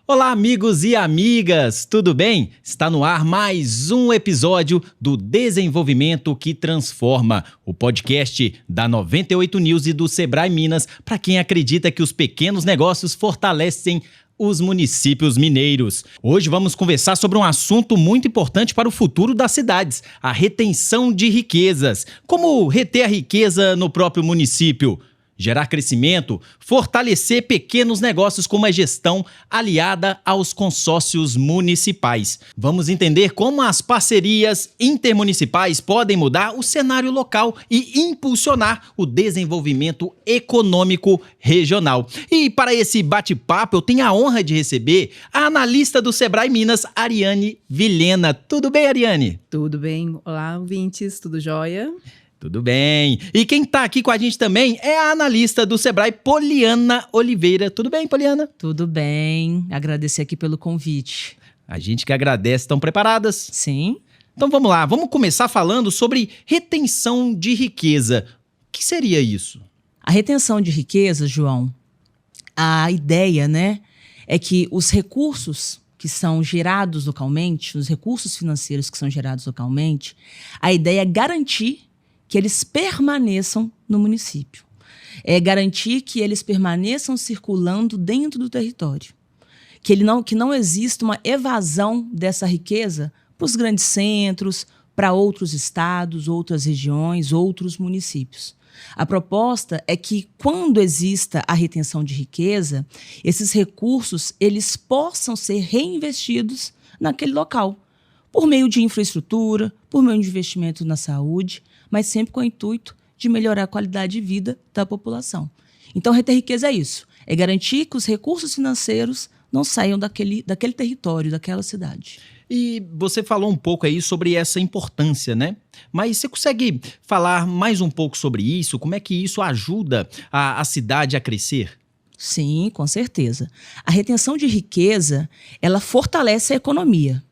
Olá, amigos e amigas, tudo bem? Está no ar mais um episódio do Desenvolvimento que Transforma, o podcast da 98 News e do Sebrae Minas, para quem acredita que os pequenos negócios fortalecem os municípios mineiros. Hoje vamos conversar sobre um assunto muito importante para o futuro das cidades, a retenção de riquezas. Como reter a riqueza no próprio município? Gerar crescimento, fortalecer pequenos negócios com uma gestão aliada aos consórcios municipais. Vamos entender como as parcerias intermunicipais podem mudar o cenário local e impulsionar o desenvolvimento econômico regional. E para esse bate-papo, eu tenho a honra de receber a analista do Sebrae Minas, Ariane Vilhena. Tudo bem, Ariane? Tudo bem. Olá, ouvintes, tudo jóia? Tudo bem. E quem está aqui com a gente também é a analista do Sebrae, Poliana Oliveira. Tudo bem, Poliana? Tudo bem. Agradecer aqui pelo convite. A gente que agradece. Estão preparadas? Sim. Então vamos lá. Vamos começar falando sobre retenção de riqueza. O que seria isso? A retenção de riqueza, João, a ideia, é que os recursos que são gerados localmente, os recursos financeiros que são gerados localmente, a ideia é garantir que eles permaneçam no município. É garantir que eles permaneçam circulando dentro do território. Que não exista uma evasão dessa riqueza para os grandes centros, para outros estados, outras regiões, outros municípios. A proposta é que, quando exista a retenção de riqueza, esses recursos eles possam ser reinvestidos naquele local, por meio de infraestrutura, por meio de investimento na saúde, mas sempre com o intuito de melhorar a qualidade de vida da população. Então, reter riqueza é isso, é garantir que os recursos financeiros não saiam daquele território, daquela cidade. E você falou um pouco aí sobre essa importância, né? Mas você consegue falar mais um pouco sobre isso? Como é que isso ajuda a cidade a crescer? Sim, com certeza. A retenção de riqueza, ela fortalece a economia.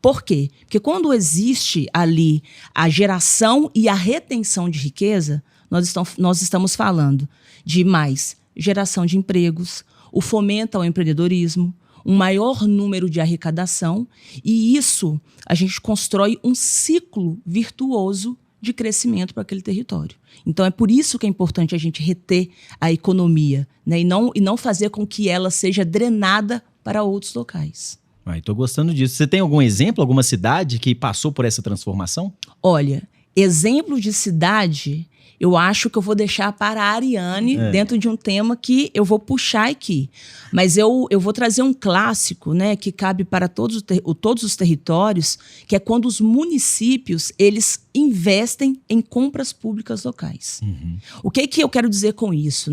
Por quê? Porque quando existe ali a geração e a retenção de riqueza, nós estamos falando de mais geração de empregos, o fomento ao empreendedorismo, um maior número de arrecadação, e isso a gente constrói um ciclo virtuoso de crescimento para aquele território. Então é por isso que é importante a gente reter a economia, e não fazer com que ela seja drenada para outros locais. Estou gostando disso. Você tem algum exemplo, alguma cidade que passou por essa transformação? Olha, exemplo de cidade, eu acho que eu vou deixar para a Ariane dentro de um tema que eu vou puxar aqui. Mas eu vou trazer um clássico, que cabe para todos os territórios, que é quando os municípios eles investem em compras públicas locais. Uhum. O que eu quero dizer com isso?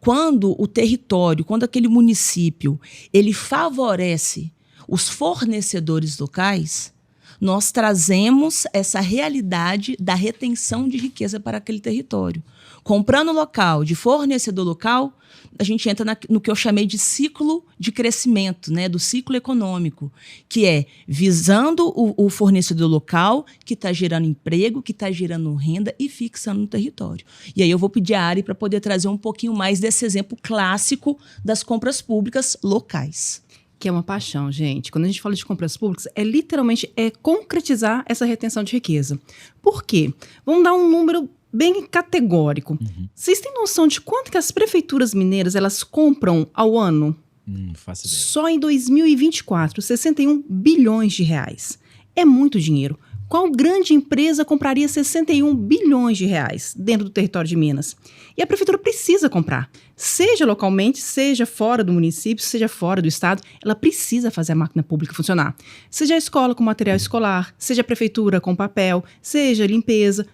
Quando o território, quando aquele município, ele favorece os fornecedores locais, nós trazemos essa realidade da retenção de riqueza para aquele território. Comprando local, de fornecedor local, a gente entra no que eu chamei de ciclo de crescimento, do ciclo econômico, que é visando o fornecedor local, que está gerando emprego, que está gerando renda e fixando no território. E aí eu vou pedir a Ari para poder trazer um pouquinho mais desse exemplo clássico das compras públicas locais. Que é uma paixão, gente. Quando a gente fala de compras públicas, literalmente concretizar essa retenção de riqueza. Por quê? Vamos dar um número bem categórico. Uhum. Vocês têm noção de quanto que as prefeituras mineiras elas compram ao ano? Não faço ideia. Só em 2024, 61 bilhões de reais. É muito dinheiro. Qual grande empresa compraria 61 bilhões de reais dentro do território de Minas? E a prefeitura precisa comprar. Seja localmente, seja fora do município, seja fora do estado, ela precisa fazer a máquina pública funcionar. Seja a escola com material escolar, seja a prefeitura com papel, seja limpeza.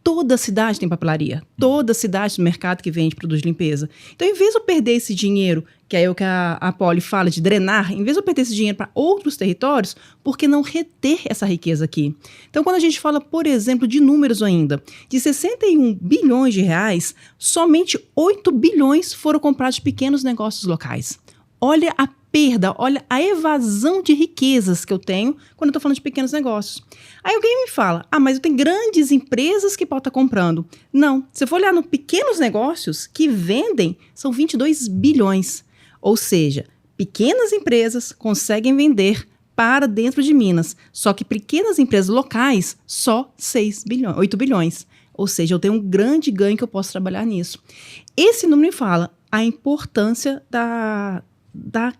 Toda cidade tem papelaria. Toda cidade no mercado que vende produz limpeza. Então, em vez de eu perder esse dinheiro, que é o que a Poli fala de drenar, em vez de eu perder esse dinheiro para outros territórios, por que não reter essa riqueza aqui? Então, quando a gente fala, por exemplo, de números ainda, de 61 bilhões de reais, somente 8 bilhões foram comprados de pequenos negócios locais. Olha a perda, olha a evasão de riquezas que eu tenho quando eu estou falando de pequenos negócios. Aí alguém me fala, mas eu tenho grandes empresas que podem estar comprando. Não, se eu for olhar nos pequenos negócios que vendem, são 22 bilhões. Ou seja, pequenas empresas conseguem vender para dentro de Minas. Só que pequenas empresas locais, só 8 bilhões. Ou seja, eu tenho um grande ganho que eu posso trabalhar nisso. Esse número me fala a importância da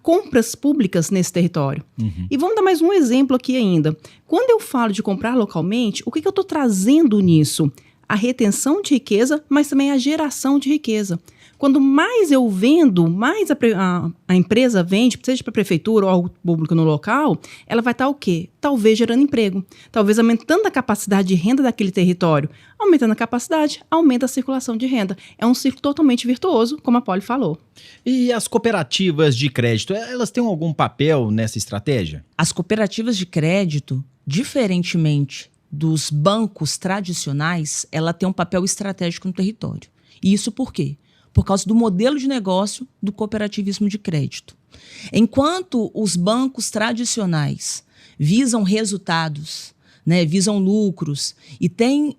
compras públicas nesse território. E vamos dar mais um exemplo aqui ainda. Quando eu falo de comprar localmente, o que eu estou trazendo nisso? A retenção de riqueza, mas também a geração de riqueza. Quando mais eu vendo, mais a empresa vende, seja para a prefeitura ou algo público no local, ela vai estar o quê? Talvez gerando emprego, talvez aumentando a capacidade de renda daquele território. Aumentando a capacidade, aumenta a circulação de renda. É um ciclo totalmente virtuoso, como a Polly falou. E as cooperativas de crédito, elas têm algum papel nessa estratégia? As cooperativas de crédito, diferentemente dos bancos tradicionais, ela tem um papel estratégico no território. E isso por quê? Por causa do modelo de negócio do cooperativismo de crédito. Enquanto os bancos tradicionais visam resultados, né, visam lucros e têm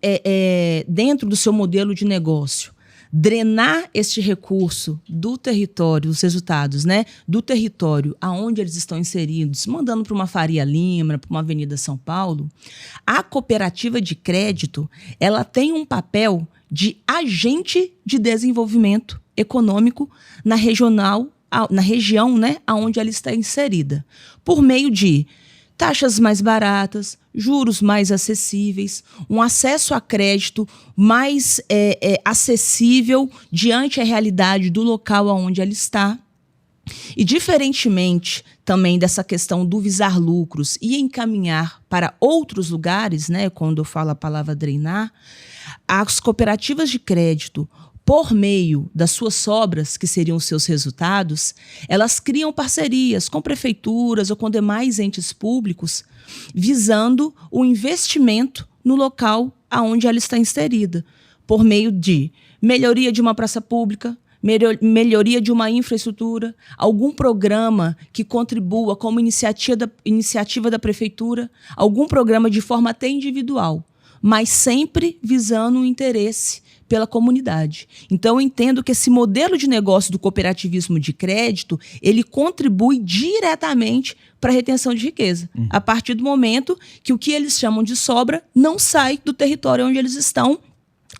dentro do seu modelo de negócio drenar este recurso do território, os resultados, né, do território aonde eles estão inseridos, mandando para uma Faria Lima, para uma Avenida São Paulo, a cooperativa de crédito, ela tem um papel de agente de desenvolvimento econômico na região, né, onde ela está inserida, por meio de taxas mais baratas, juros mais acessíveis, um acesso a crédito mais acessível diante a realidade do local onde ela está. E diferentemente também dessa questão do visar lucros e encaminhar para outros lugares, né, quando eu falo a palavra drenar, as cooperativas de crédito, por meio das suas sobras, que seriam os seus resultados, elas criam parcerias com prefeituras ou com demais entes públicos, visando o investimento no local onde ela está inserida, por meio de melhoria de uma praça pública, melhoria de uma infraestrutura, algum programa que contribua como iniciativa da prefeitura, algum programa de forma até individual, mas sempre visando o interesse pela comunidade. Então, eu entendo que esse modelo de negócio do cooperativismo de crédito, ele contribui diretamente para a retenção de riqueza, a partir do momento que o que eles chamam de sobra não sai do território onde eles estão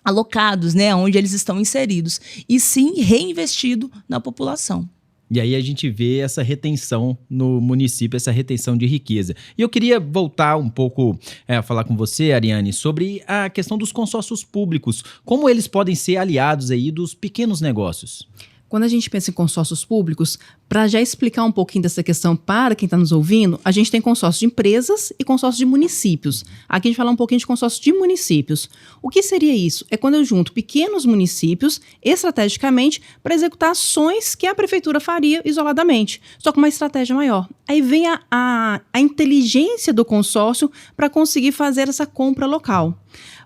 alocados, né, onde eles estão inseridos, e sim reinvestido na população. E aí a gente vê essa retenção no município, essa retenção de riqueza. E eu queria voltar um pouco a falar com você, Ariane, sobre a questão dos consórcios públicos. Como eles podem ser aliados aí dos pequenos negócios? Quando a gente pensa em consórcios públicos, para já explicar um pouquinho dessa questão para quem está nos ouvindo, a gente tem consórcio de empresas e consórcio de municípios. Aqui a gente fala um pouquinho de consórcio de municípios. O que seria isso? É quando eu junto pequenos municípios, estrategicamente, para executar ações que a prefeitura faria isoladamente, só com uma estratégia maior. Aí vem a inteligência do consórcio para conseguir fazer essa compra local.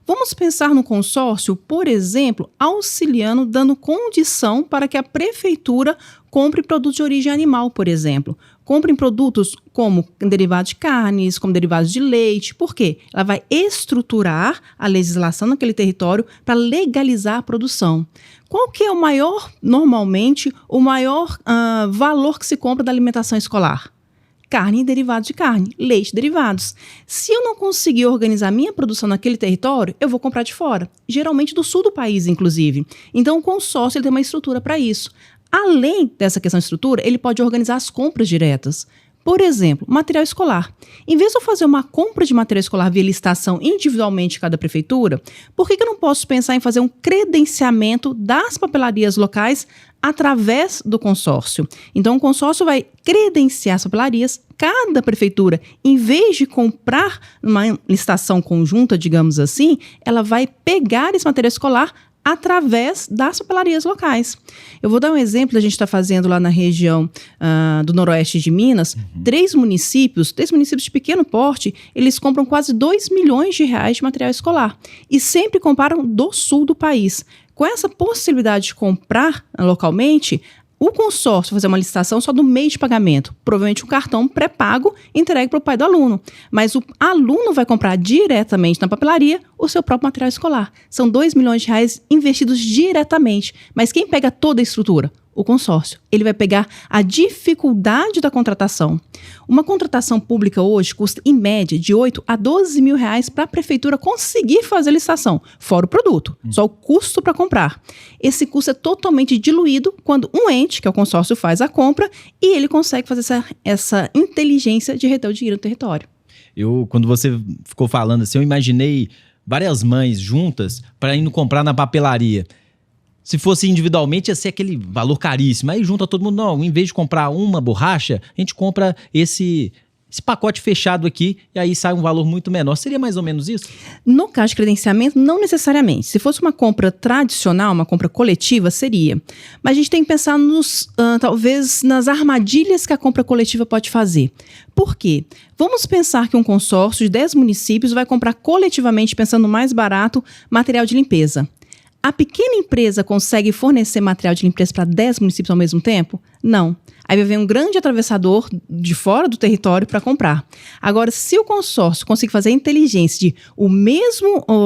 Vamos pensar no consórcio, por exemplo, auxiliando, dando condição para que a prefeitura compre produtos de origem animal, por exemplo. Compre produtos como derivados de carnes, como derivados de leite. Por quê? Ela vai estruturar a legislação naquele território para legalizar a produção. Qual que é normalmente, o maior valor que se compra da alimentação escolar? Carne e derivados de carne, leite e derivados. Se eu não conseguir organizar minha produção naquele território, eu vou comprar de fora, geralmente do sul do país, inclusive. Então, o consórcio ele tem uma estrutura para isso. Além dessa questão de estrutura, ele pode organizar as compras diretas. Por exemplo, material escolar. Em vez de eu fazer uma compra de material escolar via licitação individualmente de cada prefeitura, por que eu não posso pensar em fazer um credenciamento das papelarias locais através do consórcio? Então, o consórcio vai credenciar as papelarias. Cada prefeitura, em vez de comprar uma licitação conjunta, digamos assim, ela vai pegar esse material escolar através das papelarias locais. Eu vou dar um exemplo, a gente está fazendo lá na região do noroeste de Minas, 3 municípios de pequeno porte, eles compram quase 2 milhões de reais de material escolar e sempre comparam do sul do país. Com essa possibilidade de comprar localmente, o consórcio vai fazer uma licitação só do meio de pagamento, provavelmente um cartão pré-pago entregue para o pai do aluno. Mas o aluno vai comprar diretamente na papelaria o seu próprio material escolar. São 2 milhões de reais investidos diretamente. Mas quem pega toda a estrutura? O consórcio. Ele vai pegar a dificuldade da contratação. Uma contratação pública hoje custa, em média, de 8 a 12 mil reais para a prefeitura conseguir fazer a licitação, fora o produto, só o custo para comprar. Esse custo é totalmente diluído quando um ente, que é o consórcio, faz a compra e ele consegue fazer essa inteligência de reter o dinheiro no território. Quando você ficou falando assim, eu imaginei várias mães juntas para ir comprar na papelaria. Se fosse individualmente, ia ser aquele valor caríssimo. Aí junta todo mundo, não, em vez de comprar uma borracha, a gente compra esse pacote fechado aqui e aí sai um valor muito menor. Seria mais ou menos isso? No caso de credenciamento, não necessariamente. Se fosse uma compra tradicional, uma compra coletiva, seria. Mas a gente tem que pensar talvez nas armadilhas que a compra coletiva pode fazer. Por quê? Vamos pensar que um consórcio de 10 municípios vai comprar coletivamente, pensando mais barato, material de limpeza. A pequena empresa consegue fornecer material de limpeza para 10 municípios ao mesmo tempo? Não. Aí vai vir um grande atravessador de fora do território para comprar. Agora, se o consórcio conseguir fazer a inteligência de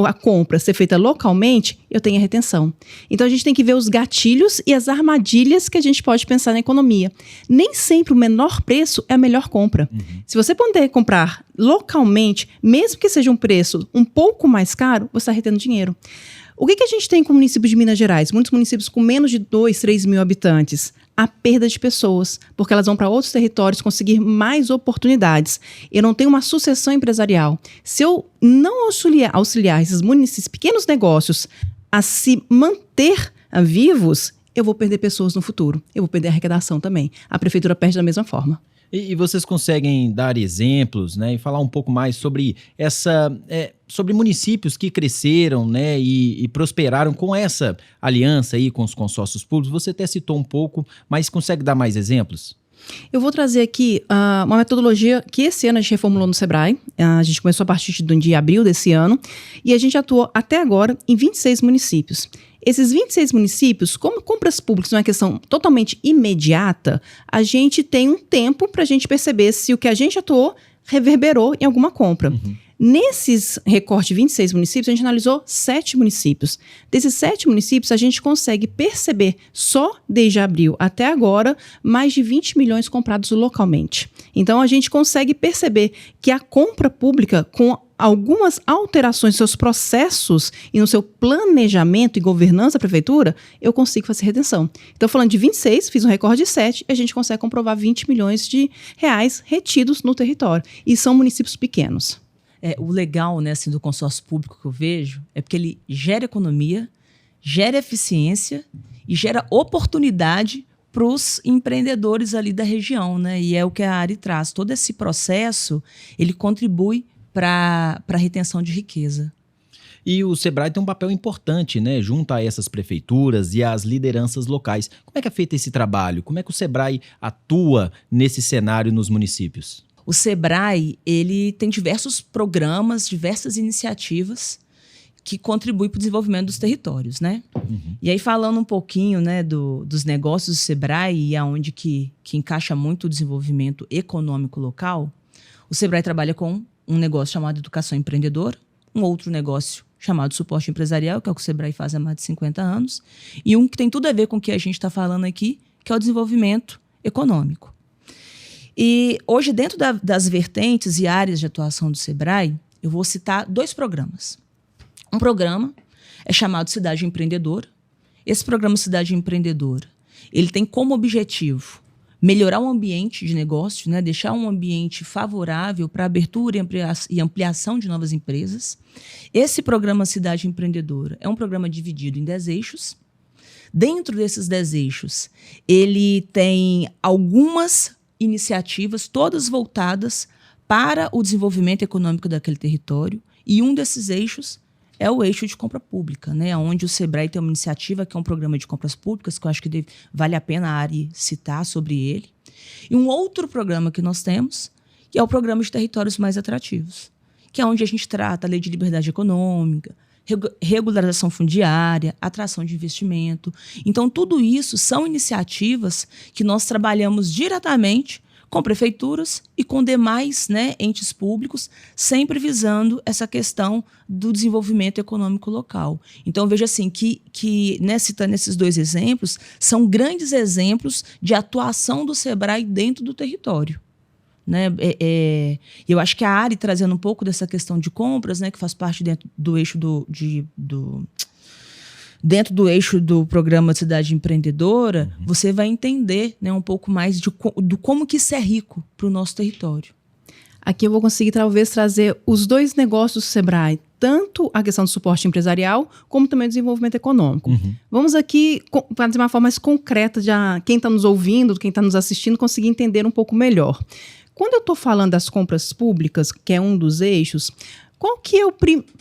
a compra ser feita localmente, eu tenho a retenção. Então, a gente tem que ver os gatilhos e as armadilhas que a gente pode pensar na economia. Nem sempre o menor preço é a melhor compra. Se você puder comprar localmente, mesmo que seja um preço um pouco mais caro, você está retendo dinheiro. O que a gente tem com municípios de Minas Gerais? Muitos municípios com menos de 2, 3 mil habitantes. A perda de pessoas, porque elas vão para outros territórios conseguir mais oportunidades. Eu não tenho uma sucessão empresarial. Se eu não auxiliar esses municípios, pequenos negócios, a se manter vivos, eu vou perder pessoas no futuro. Eu vou perder a arrecadação também. A prefeitura perde da mesma forma. E vocês conseguem dar exemplos, né, e falar um pouco mais sobre sobre municípios que cresceram, né, e prosperaram com essa aliança aí com os consórcios públicos? Você até citou um pouco, mas consegue dar mais exemplos? Eu vou trazer aqui uma metodologia que esse ano a gente reformulou no Sebrae. A gente começou a partir de abril desse ano e a gente atuou até agora em 26 municípios. Esses 26 municípios, como compras públicas não é uma questão totalmente imediata, a gente tem um tempo para a gente perceber se o que a gente atuou reverberou em alguma compra. Nesses recortes de 26 municípios, a gente analisou 7 municípios. Desses 7 municípios, a gente consegue perceber, só desde abril até agora, mais de 20 milhões comprados localmente. Então, a gente consegue perceber que a compra pública, com algumas alterações nos seus processos e no seu planejamento e governança da prefeitura, eu consigo fazer retenção. Então, falando de 26, fiz um recorde de 7, e a gente consegue comprovar 20 milhões de reais retidos no território. E são municípios pequenos. O legal, né, assim, do consórcio público que eu vejo é porque ele gera economia, gera eficiência e gera oportunidade para os empreendedores ali da região, né? E é o que a Ari traz. Todo esse processo, ele contribui para a retenção de riqueza. E o Sebrae tem um papel importante, né, junto a essas prefeituras e às lideranças locais. Como é que é feito esse trabalho? Como é que o Sebrae atua nesse cenário nos municípios? O Sebrae, ele tem diversos programas, diversas iniciativas que contribuem para o desenvolvimento dos territórios, né? E aí, falando um pouquinho, né, dos negócios do Sebrae e aonde que encaixa muito o desenvolvimento econômico local, o Sebrae trabalha com um negócio chamado Educação Empreendedora, um outro negócio chamado Suporte Empresarial, que é o que o Sebrae faz há mais de 50 anos, e um que tem tudo a ver com o que a gente está falando aqui, que é o desenvolvimento econômico. E hoje, dentro das vertentes e áreas de atuação do Sebrae, eu vou citar 2 programas. Um programa é chamado Cidade Empreendedora. Esse programa Cidade Empreendedora, ele tem como objetivo melhorar o ambiente de negócio, né, deixar um ambiente favorável para abertura e ampliação de novas empresas. Esse programa Cidade Empreendedora é um programa dividido em 10 eixos. Dentro desses 10 eixos, ele tem algumas iniciativas, todas voltadas para o desenvolvimento econômico daquele território, e um desses eixos é o eixo de compra pública, né, onde o Sebrae tem uma iniciativa que é um programa de compras públicas, que eu acho que vale a pena a Ari citar sobre ele. E um outro programa que nós temos, que é o programa de territórios mais atrativos, que é onde a gente trata a lei de liberdade econômica, regularização fundiária, atração de investimento. Então, tudo isso são iniciativas que nós trabalhamos diretamente com prefeituras e com demais, né, entes públicos, sempre visando essa questão do desenvolvimento econômico local. Então, veja assim, que né, citando esses 2 exemplos, são grandes exemplos de atuação do SEBRAE dentro do território. Né? Eu acho que a Ari, trazendo um pouco dessa questão de compras, né, que faz parte dentro do eixo dentro do eixo do programa Cidade Empreendedora, você vai entender, né, um pouco mais do como que isso é rico para o nosso território. Aqui eu vou conseguir talvez trazer os 2 negócios do SEBRAE, tanto a questão do suporte empresarial, como também o desenvolvimento econômico. Vamos aqui fazer de uma forma mais concreta, já quem está nos ouvindo, quem está nos assistindo, conseguir entender um pouco melhor. Quando eu estou falando das compras públicas, que é um dos eixos, qual que é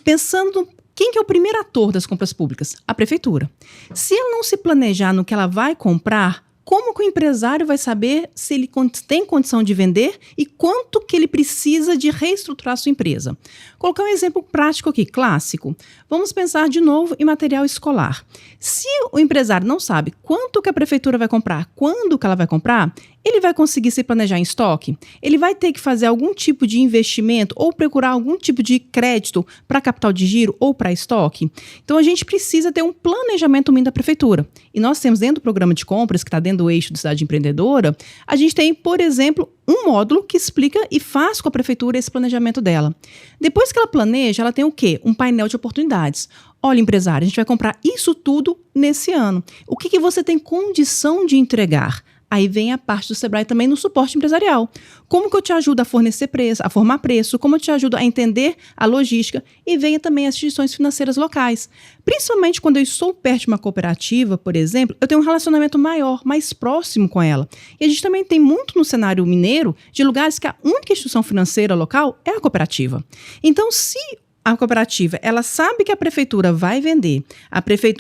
pensando... Quem que é o primeiro ator das compras públicas? A prefeitura. Se ela não se planejar no que ela vai comprar, como que o empresário vai saber se ele tem condição de vender e quanto que ele precisa de reestruturar a sua empresa? Vou colocar um exemplo prático aqui, clássico. Vamos pensar de novo em material escolar. Se o empresário não sabe quanto que a prefeitura vai comprar, quando que ela vai comprar, ele vai conseguir se planejar em estoque? Ele vai ter que fazer algum tipo de investimento ou procurar algum tipo de crédito para capital de giro ou para estoque? Então, a gente precisa ter um planejamento mínimo da prefeitura. E nós temos dentro do programa de compras, que está dentro do eixo de Cidade Empreendedora, a gente tem, por exemplo, um módulo que explica e faz com a prefeitura esse planejamento dela. Depois que ela planeja, ela tem o quê? Um painel de oportunidades. Olha, empresário, a gente vai comprar isso tudo nesse ano. O que você tem condição de entregar? Aí vem a parte do SEBRAE também no suporte empresarial. Como que eu te ajudo a fornecer preço, a formar preço, como eu te ajudo a entender a logística, e venha também as instituições financeiras locais. Principalmente quando eu estou perto de uma cooperativa, por exemplo, eu tenho um relacionamento maior, mais próximo com ela. E a gente também tem muito no cenário mineiro de lugares que a única instituição financeira local é a cooperativa. Então, se a cooperativa, ela sabe que a prefeitura vai vender,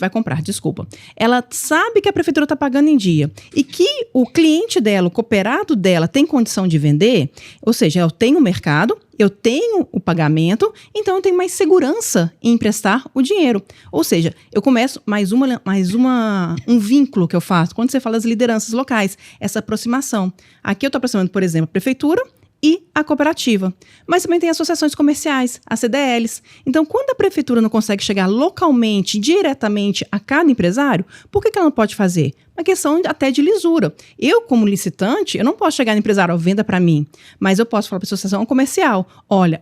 vai comprar, desculpa. Ela sabe que a prefeitura está pagando em dia e que o cliente dela, o cooperado dela, tem condição de vender, ou seja, eu tenho o mercado, eu tenho o pagamento, então eu tenho mais segurança em emprestar o dinheiro. Ou seja, eu começo um vínculo que eu faço, quando você fala das lideranças locais, essa aproximação. Aqui eu estou aproximando, por exemplo, a prefeitura e a cooperativa. Mas também tem associações comerciais, as CDLs. Então, quando a prefeitura não consegue chegar localmente, diretamente a cada empresário, por que ela não pode fazer? Uma questão até de lisura. Eu, como licitante, eu não posso chegar no empresário, venda para mim, mas eu posso falar para a associação comercial, olha,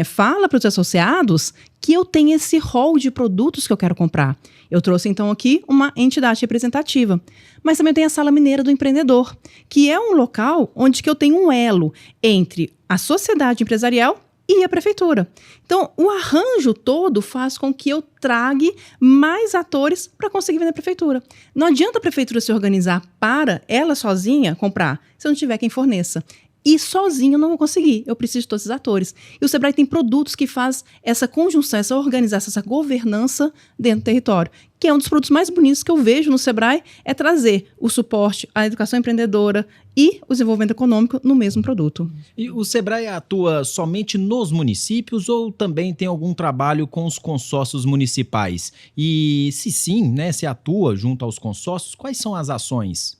fala para os associados que eu tenho esse rol de produtos que eu quero comprar. Eu trouxe, então, aqui uma entidade representativa. Mas também tem a Sala Mineira do Empreendedor, que é um local onde que eu tenho um elo entre a sociedade empresarial e a prefeitura. Então, o arranjo todo faz com que eu traga mais atores para conseguir vender a prefeitura. Não adianta a prefeitura se organizar para ela sozinha comprar, se eu não tiver quem forneça. E sozinho eu não vou conseguir, eu preciso de todos esses atores. E o SEBRAE tem produtos que faz essa conjunção, essa organização, essa governança dentro do território, que é um dos produtos mais bonitos que eu vejo no SEBRAE, é trazer o suporte à educação empreendedora e o desenvolvimento econômico no mesmo produto. E o SEBRAE atua somente nos municípios ou também tem algum trabalho com os consórcios municipais? E se sim, né, se atua junto aos consórcios, quais são as ações?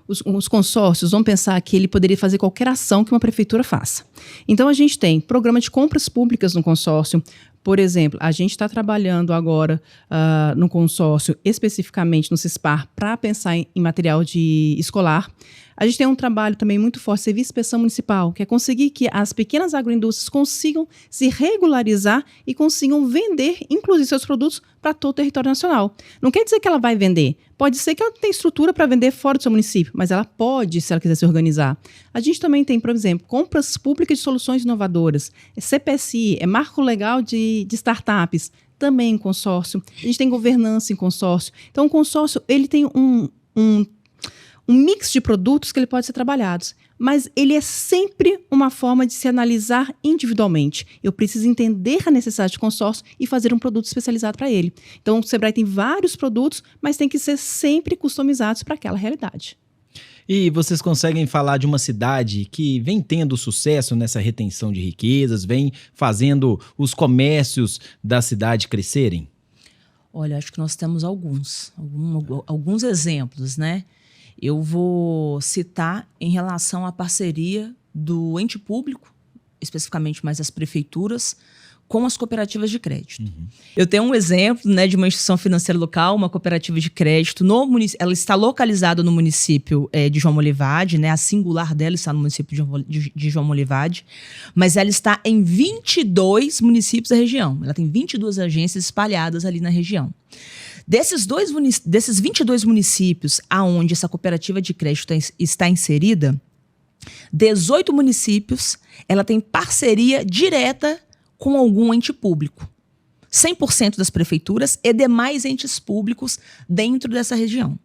Os consórcios vão pensar que ele poderia fazer qualquer ação que uma prefeitura faça. Então, a gente tem programa de compras públicas no consórcio. Por exemplo, a gente está trabalhando agora no consórcio, especificamente no CISPAR, para pensar em material escolar. A gente tem um trabalho também muito forte, Serviço de Inspeção Municipal, que é conseguir que as pequenas agroindústrias consigam se regularizar e consigam vender, inclusive, seus produtos para todo o território nacional. Não quer dizer que ela vai vender. Pode ser que ela tenha estrutura para vender fora do seu município, mas ela pode, se ela quiser se organizar. A gente também tem, por exemplo, compras públicas de soluções inovadoras. CPSI, é marco legal de startups, também em consórcio. A gente tem governança em consórcio. Então, o consórcio ele tem um mix de produtos que ele pode ser trabalhados, mas ele é sempre uma forma de se analisar individualmente. Eu preciso entender a necessidade de consórcio e fazer um produto especializado para ele. Então, o SEBRAE tem vários produtos, mas tem que ser sempre customizados para aquela realidade. E vocês conseguem falar de uma cidade que vem tendo sucesso nessa retenção de riquezas, vem fazendo os comércios da cidade crescerem? Olha, acho que nós temos alguns exemplos, né? Eu vou citar em relação à parceria do ente público, especificamente mais as prefeituras, com as cooperativas de crédito. Eu tenho um exemplo, né, de uma instituição financeira local, uma cooperativa de crédito, ela está localizada no município de João Molivade, né, a singular dela está no município de João Molivade, mas ela está em 22 municípios da região. Ela tem 22 agências espalhadas ali na região. Desses 22 municípios aonde essa cooperativa de crédito está inserida, 18 municípios ela tem parceria direta com algum ente público. 100% das prefeituras e demais entes públicos dentro dessa região.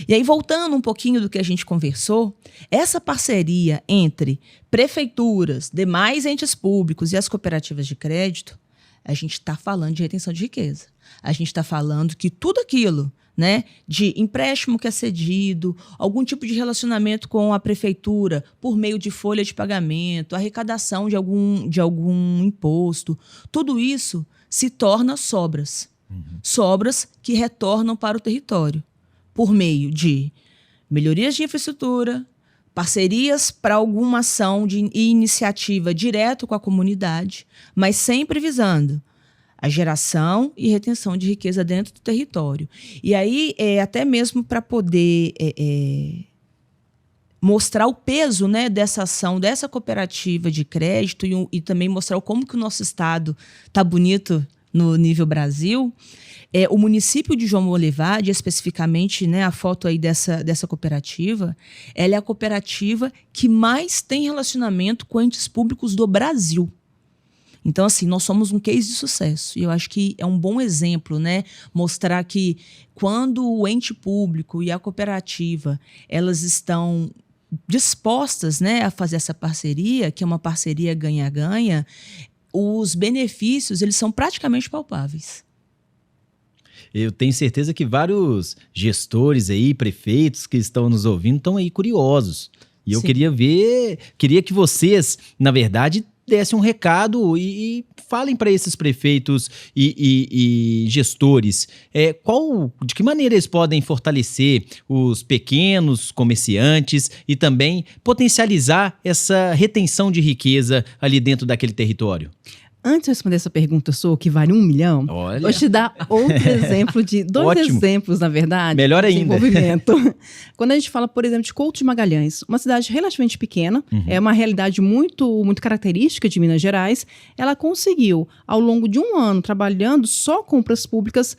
E aí, voltando um pouquinho do que a gente conversou, essa parceria entre prefeituras, demais entes públicos e as cooperativas de crédito, a gente está falando de retenção de riqueza. A gente está falando que tudo aquilo, né, de empréstimo que é cedido, algum tipo de relacionamento com a prefeitura por meio de folha de pagamento, arrecadação de algum imposto, tudo isso se torna sobras. Sobras que retornam para o território por meio de melhorias de infraestrutura, parcerias para alguma ação e iniciativa direto com a comunidade, mas sempre visando a geração e retenção de riqueza dentro do território. E aí, até mesmo para poder mostrar o peso, né, dessa ação, dessa cooperativa de crédito e também mostrar como que o nosso estado está bonito no nível Brasil, o município de João Molivade, especificamente, né, a foto aí dessa cooperativa, ela é a cooperativa que mais tem relacionamento com entes públicos do Brasil. Então, assim, nós somos um case de sucesso. E eu acho que é um bom exemplo, né? Mostrar que quando o ente público e a cooperativa, elas estão dispostas, né, a fazer essa parceria, que é uma parceria ganha-ganha, os benefícios, eles são praticamente palpáveis. Eu tenho certeza que vários gestores aí, prefeitos que estão nos ouvindo, estão aí curiosos. E eu queria que vocês, na verdade, dessem um recado e falem para esses prefeitos e gestores de que maneira eles podem fortalecer os pequenos comerciantes e também potencializar essa retenção de riqueza ali dentro daquele território. Antes de responder essa pergunta, que vale 1 milhão, vou te dar outro exemplo de dois exemplos, na verdade, melhor de ainda. Desenvolvimento. Quando a gente fala, por exemplo, de Couto de Magalhães, uma cidade relativamente pequena, é uma realidade muito, muito característica de Minas Gerais, ela conseguiu, ao longo de 1 ano, trabalhando só compras públicas,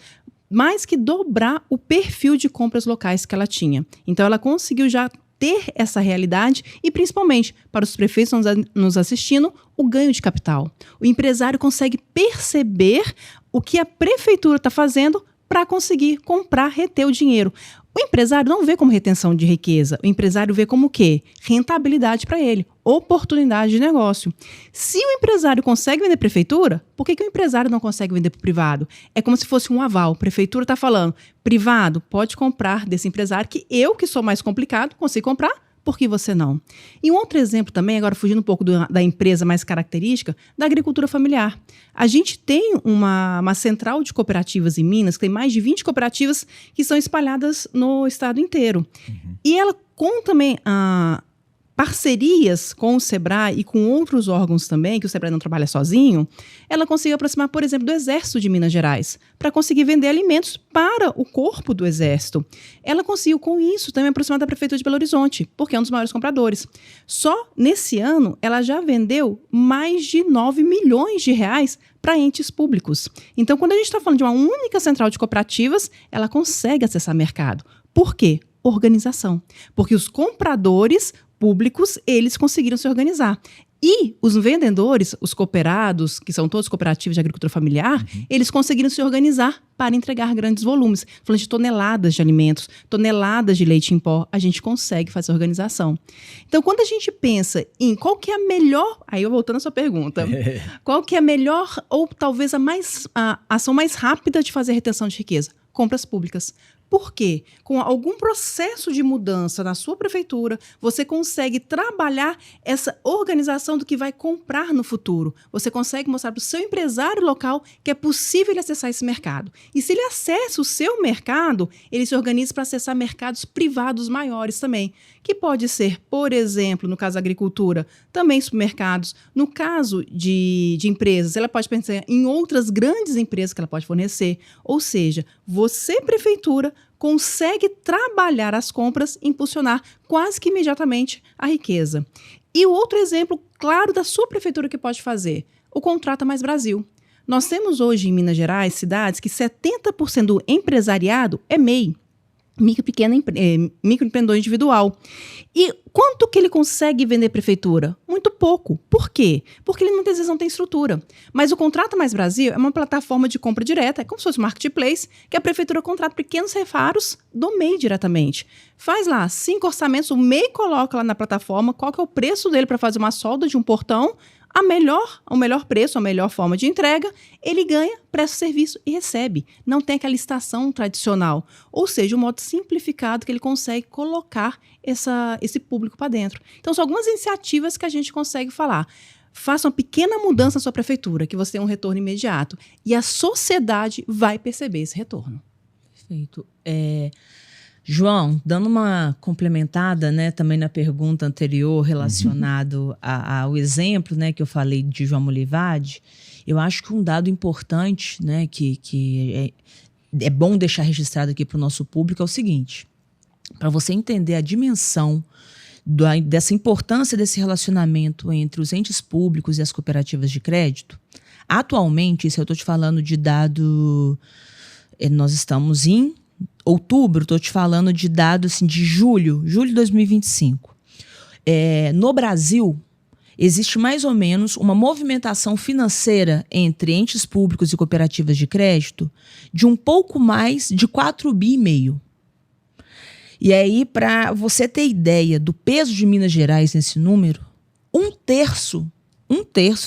mais que dobrar o perfil de compras locais que ela tinha. Então, ela conseguiu já ter essa realidade e, principalmente, para os prefeitos nos assistindo, o ganho de capital. O empresário consegue perceber o que a prefeitura está fazendo para conseguir comprar, reter o dinheiro. O empresário não vê como retenção de riqueza, o empresário vê como o quê? Rentabilidade para ele, oportunidade de negócio. Se o empresário consegue vender prefeitura, por que o empresário não consegue vender para o privado? É como se fosse um aval. A prefeitura está falando, privado, pode comprar desse empresário que eu, que sou mais complicado, consigo comprar, por que você não? E um outro exemplo também, agora fugindo um pouco da empresa mais característica, da agricultura familiar. A gente tem uma central de cooperativas em Minas, que tem mais de 20 cooperativas que são espalhadas no estado inteiro. E ela com também parcerias com o Sebrae e com outros órgãos também, que o Sebrae não trabalha sozinho, ela conseguiu aproximar, por exemplo, do Exército de Minas Gerais, para conseguir vender alimentos para o corpo do Exército. Ela conseguiu, com isso, também aproximar da Prefeitura de Belo Horizonte, porque é um dos maiores compradores. Só nesse ano, ela já vendeu mais de 9 milhões de reais para entes públicos. Então, quando a gente está falando de uma única central de cooperativas, ela consegue acessar mercado. Por quê? Organização. Porque os compradores públicos, eles conseguiram se organizar. E os vendedores, os cooperados, que são todos cooperativos de agricultura familiar, eles conseguiram se organizar para entregar grandes volumes. Falando de toneladas de alimentos, toneladas de leite em pó, a gente consegue fazer organização. Então, quando a gente pensa em qual que é a melhor... Aí eu voltando à sua pergunta. Qual que é a melhor ou talvez a ação mais rápida de fazer retenção de riqueza? Compras públicas. Por quê? Com algum processo de mudança na sua prefeitura, você consegue trabalhar essa organização do que vai comprar no futuro. Você consegue mostrar para o seu empresário local que é possível ele acessar esse mercado. E se ele acessa o seu mercado, ele se organiza para acessar mercados privados maiores também, que pode ser, por exemplo, no caso da agricultura, também supermercados. No caso de empresas, ela pode pensar em outras grandes empresas que ela pode fornecer. Ou seja, você, prefeitura, consegue trabalhar as compras e impulsionar quase que imediatamente a riqueza. E o outro exemplo claro da sua prefeitura que pode fazer, o Contrata Mais Brasil. Nós temos hoje em Minas Gerais cidades que 70% do empresariado é MEI, microempreendedor individual. E quanto que ele consegue vender prefeitura? Muito pouco. Por quê? Porque ele muitas vezes não tem estrutura. Mas o Contrata Mais Brasil é uma plataforma de compra direta, é como se fosse um marketplace, que a prefeitura contrata pequenos reparos do MEI diretamente. Faz lá 5 orçamentos, o MEI coloca lá na plataforma qual que é o preço dele para fazer uma solda de um portão, o melhor preço, a melhor forma de entrega, ele ganha, presta o serviço e recebe. Não tem aquela licitação tradicional. Ou seja, um modo simplificado que ele consegue colocar esse público para dentro. Então, são algumas iniciativas que a gente consegue falar. Faça uma pequena mudança na sua prefeitura, que você tem um retorno imediato. E a sociedade vai perceber esse retorno. Perfeito. João, dando uma complementada, né, também na pergunta anterior relacionado ao exemplo, né, que eu falei de João Molivade, eu acho que um dado importante, né, que é bom deixar registrado aqui para o nosso público é o seguinte: para você entender a dimensão dessa importância desse relacionamento entre os entes públicos e as cooperativas de crédito, atualmente, isso eu estou te falando de dado, nós estamos em outubro, estou te falando de dados assim, de julho de 2025. No Brasil, existe mais ou menos uma movimentação financeira entre entes públicos e cooperativas de crédito de um pouco mais de 4,5 bi. E aí, para você ter ideia do peso de Minas Gerais nesse número, um terço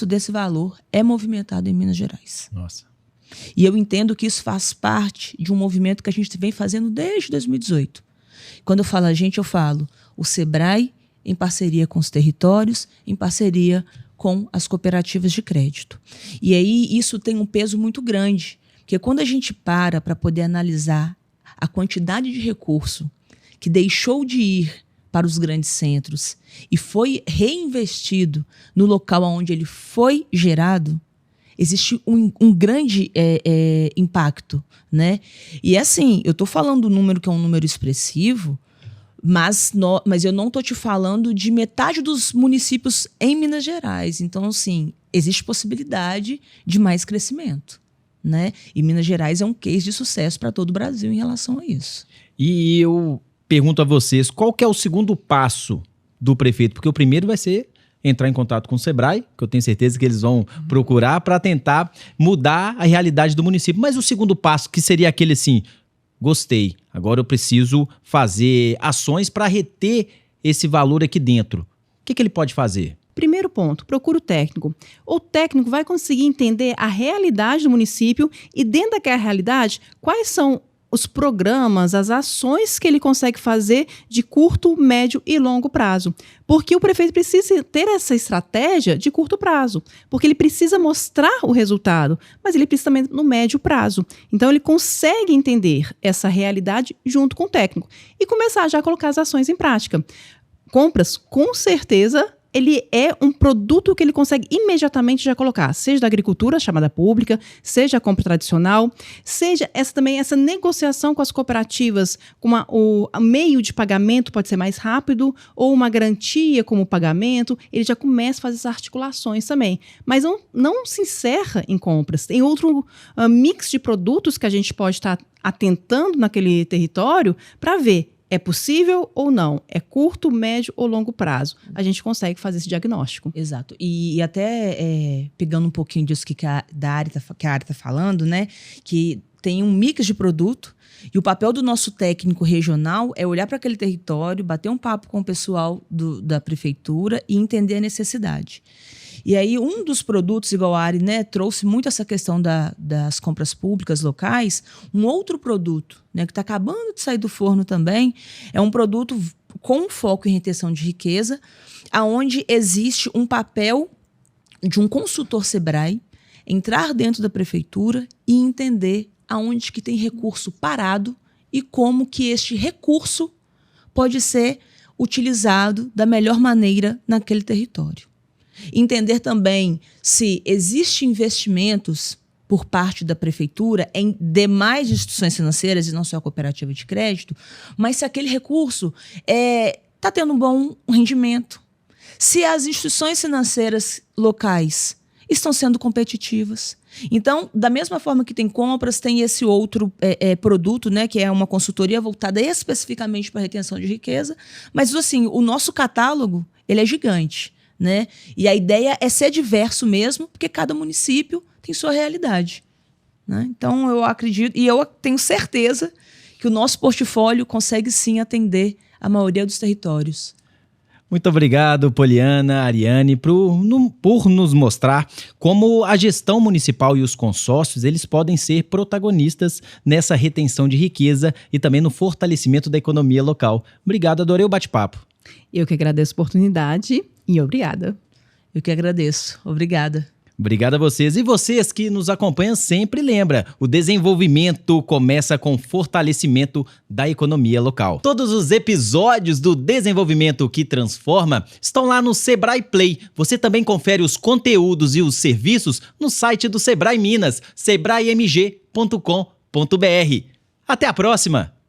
desse valor é movimentado em Minas Gerais. Nossa. E eu entendo que isso faz parte de um movimento que a gente vem fazendo desde 2018. Quando eu falo a gente, eu falo o Sebrae em parceria com os territórios, em parceria com as cooperativas de crédito. E aí isso tem um peso muito grande, porque quando a gente para poder analisar a quantidade de recurso que deixou de ir para os grandes centros e foi reinvestido no local onde ele foi gerado, existe um grande impacto, né? E assim, eu estou falando do número que é um número expressivo, mas eu não estou te falando de metade dos municípios em Minas Gerais. Então, assim, existe possibilidade de mais crescimento, né? E Minas Gerais é um case de sucesso para todo o Brasil em relação a isso. E eu pergunto a vocês, qual que é o segundo passo do prefeito? Porque o primeiro vai ser entrar em contato com o Sebrae, que eu tenho certeza que eles vão procurar para tentar mudar a realidade do município. Mas o segundo passo, que seria aquele assim, gostei, agora eu preciso fazer ações para reter esse valor aqui dentro. O que ele pode fazer? Primeiro ponto, procura o técnico. O técnico vai conseguir entender a realidade do município e, dentro daquela realidade, quais são os programas, as ações que ele consegue fazer de curto, médio e longo prazo. Porque o prefeito precisa ter essa estratégia de curto prazo, porque ele precisa mostrar o resultado, mas ele precisa também no médio prazo. Então, ele consegue entender essa realidade junto com o técnico e começar já a colocar as ações em prática. Compras, com certeza, ele é um produto que ele consegue imediatamente já colocar, seja da agricultura, chamada pública, seja a compra tradicional, seja essa negociação com as cooperativas, com o meio de pagamento pode ser mais rápido, ou uma garantia como pagamento, ele já começa a fazer essas articulações também. Mas não se encerra em compras. Tem outro mix de produtos que a gente pode estar atentando naquele território para ver é possível ou não? É curto, médio ou longo prazo? A gente consegue fazer esse diagnóstico. Exato. E até pegando um pouquinho disso que a Ari está falando, né? Que tem um mix de produto e o papel do nosso técnico regional é olhar para aquele território, bater um papo com o pessoal da prefeitura e entender a necessidade. E aí, um dos produtos, igual a Ari, né, trouxe muito essa questão das compras públicas locais. Um outro produto, né, que está acabando de sair do forno também, é um produto com foco em retenção de riqueza, aonde existe um papel de um consultor Sebrae entrar dentro da prefeitura e entender aonde que tem recurso parado e como que este recurso pode ser utilizado da melhor maneira naquele território. Entender também se existem investimentos por parte da prefeitura em demais instituições financeiras e não só a cooperativa de crédito, mas se aquele recurso está tendo um bom rendimento, se as instituições financeiras locais estão sendo competitivas. Então, da mesma forma que tem compras, tem esse outro produto, né, que é uma consultoria voltada especificamente para a retenção de riqueza. Mas, assim, o nosso catálogo ele é gigante, né? E a ideia é ser diverso mesmo, porque cada município tem sua realidade, né? Então, eu acredito, e eu tenho certeza que o nosso portfólio consegue sim atender a maioria dos territórios. Muito obrigado, Poliana, Ariane, por nos mostrar como a gestão municipal e os consórcios eles podem ser protagonistas nessa retenção de riqueza e também no fortalecimento da economia local. Obrigado, adorei o bate-papo. Eu que agradeço a oportunidade e obrigada. Eu que agradeço. Obrigada. Obrigado a vocês. E vocês que nos acompanham sempre, lembra, o desenvolvimento começa com fortalecimento da economia local. Todos os episódios do Desenvolvimento que Transforma estão lá no Sebrae Play. Você também confere os conteúdos e os serviços no site do Sebrae Minas, sebraemg.com.br. Até a próxima!